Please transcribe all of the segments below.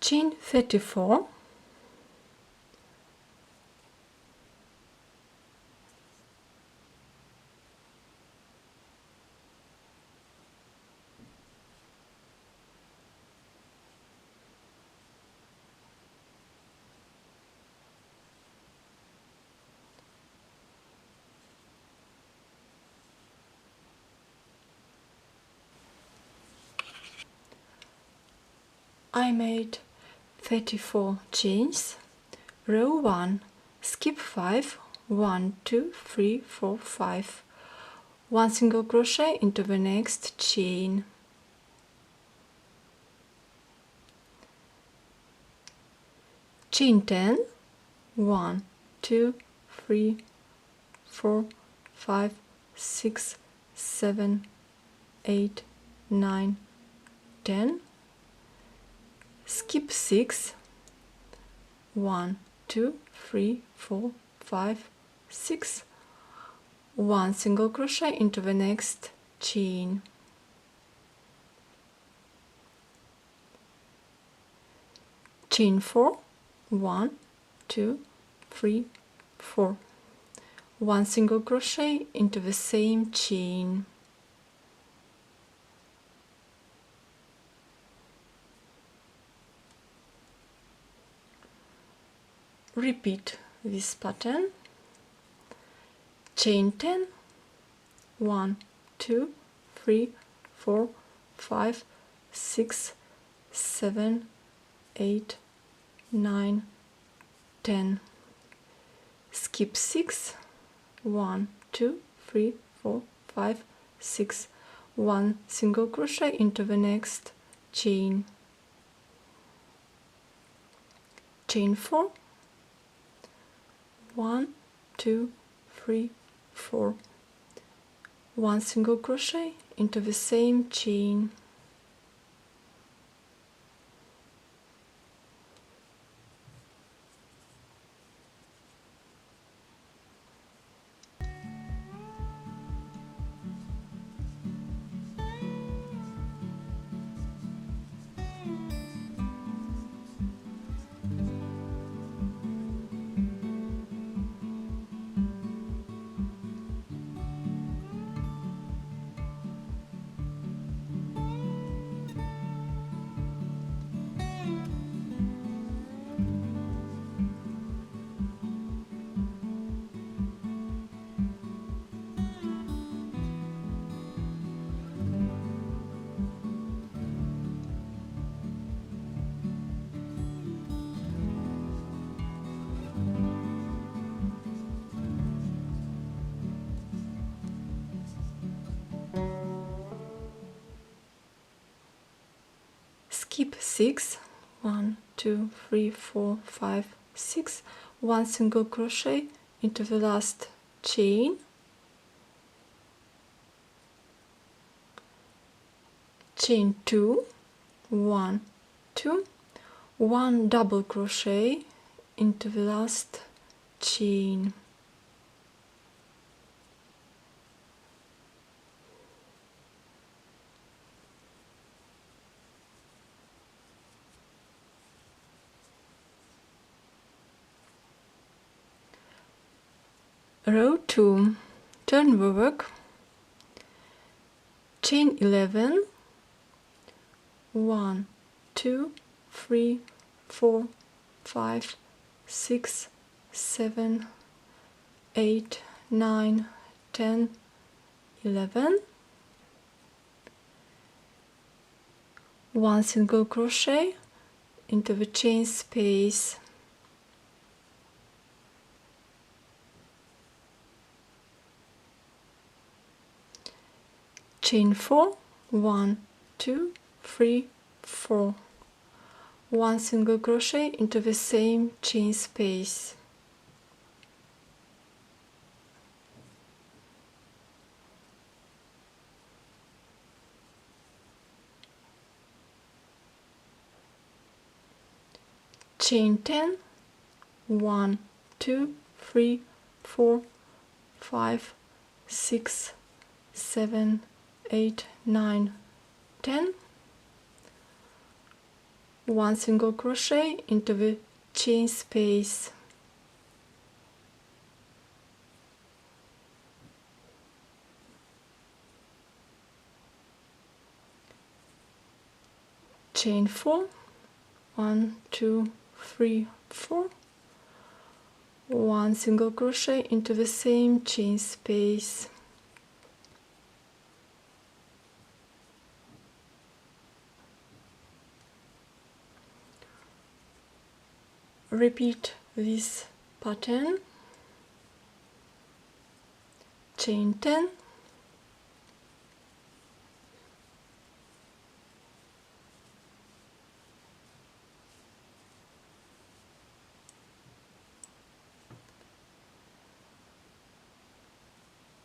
chain 34, I made 34 chains. Row 1, skip 5, 1, 2, 3, 4, 5, 1 single crochet into the next chain, chain 10, 1, 2, 3, 4, 5, 6, 7, 8, 9, 10, skip 6, 1, 2, 3, 4, 5, 6, 1 single crochet into the next chain, chain 4, 1, 2, 3, 4, 1 single crochet into the same chain, repeat this pattern, chain 10, 1, 2, 3, 4, 5, 6, 7, 8, 9, 10, skip 6, 1, 2, 3, 4, 5, 6, 1 single crochet into the next chain, chain 4, 1, 2, 3, 4, 1 single crochet into the same chain, skip 6, 1, 2, 3, 4, 5, 6, 1 single crochet into the last chain, chain 2, 1, 2, 1 double crochet into the last chain, row 2, turn the work, chain 11, 1, 2, 3, 4, 5, 6, 7, 8, 9, 10, 11, 1 single crochet into the chain space, chain 4, 1, 2, 3, 4, 1 single crochet into the same chain space, chain 10, 1, 2, 3, 4, 5, 6, 7, 8, 9, 10, 1 single crochet into the chain space, chain 4, 1 2 3 4, 1 single crochet into the same chain space, repeat this pattern, chain 10,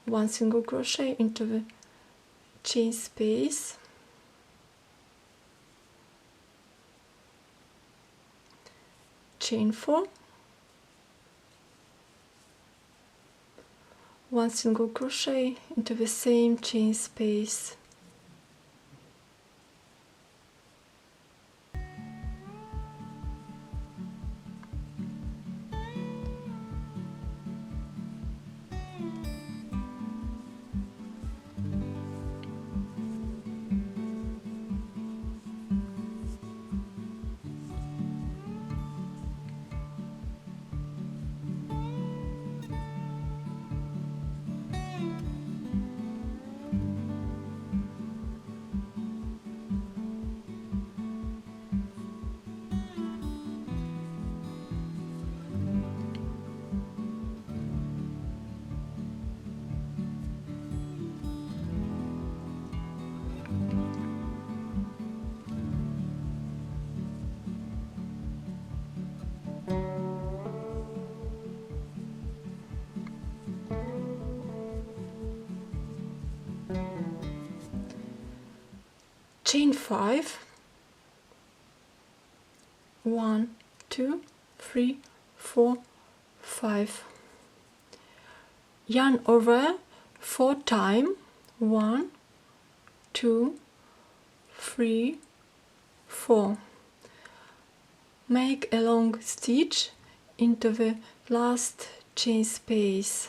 one single crochet into the chain space, chain 4, 1 single crochet into the same chain space, chain 5, 1 2 3 4 5, yarn over 4 times, 1 2 3 4, make a long stitch into the last chain space,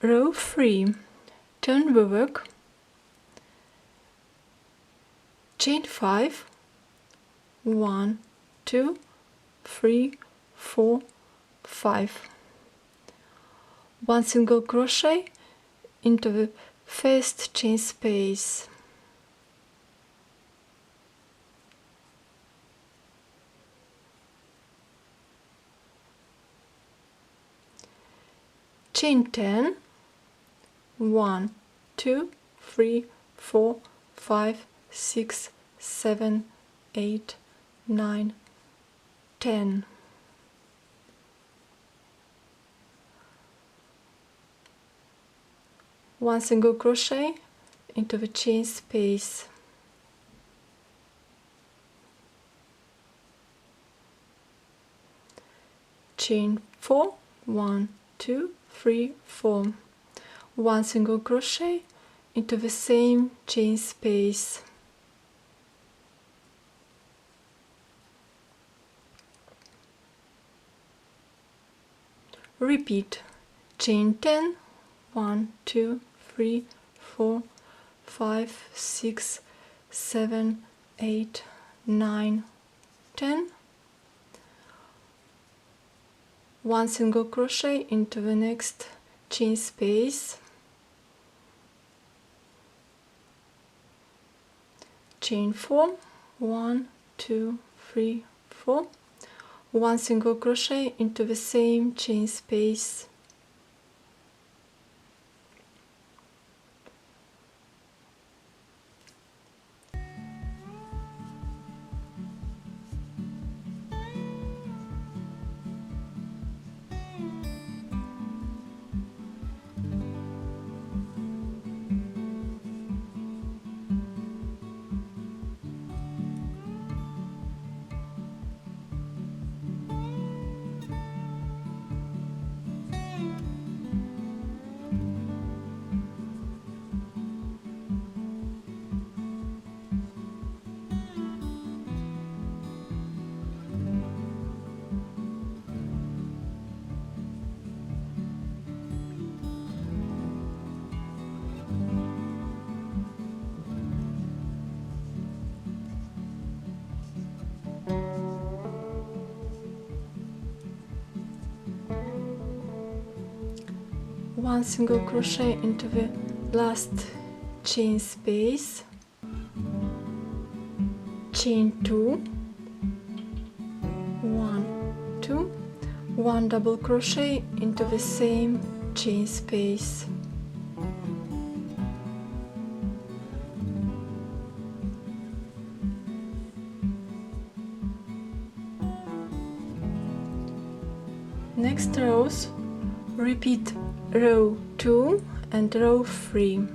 row 3, turn the work, chain 5, 1 2 3 4 5, 1 single crochet into the first chain space, chain 10, 1 2 3 4 5 6 7 8 9 10, one single crochet into the chain space, chain 4, 1 2 3 4, 1 single crochet into the same chain space, repeat, chain 10, 1 2 3 4 5 6 7 8 9 10, 1 single crochet into the next chain space, chain 4, 1 2 3 4, 1 single crochet into the same chain space, 1 single crochet into the last chain space, chain 2, 1, 2, 1 double crochet into the same chain space. Next rows, repeat row 2 and row 3.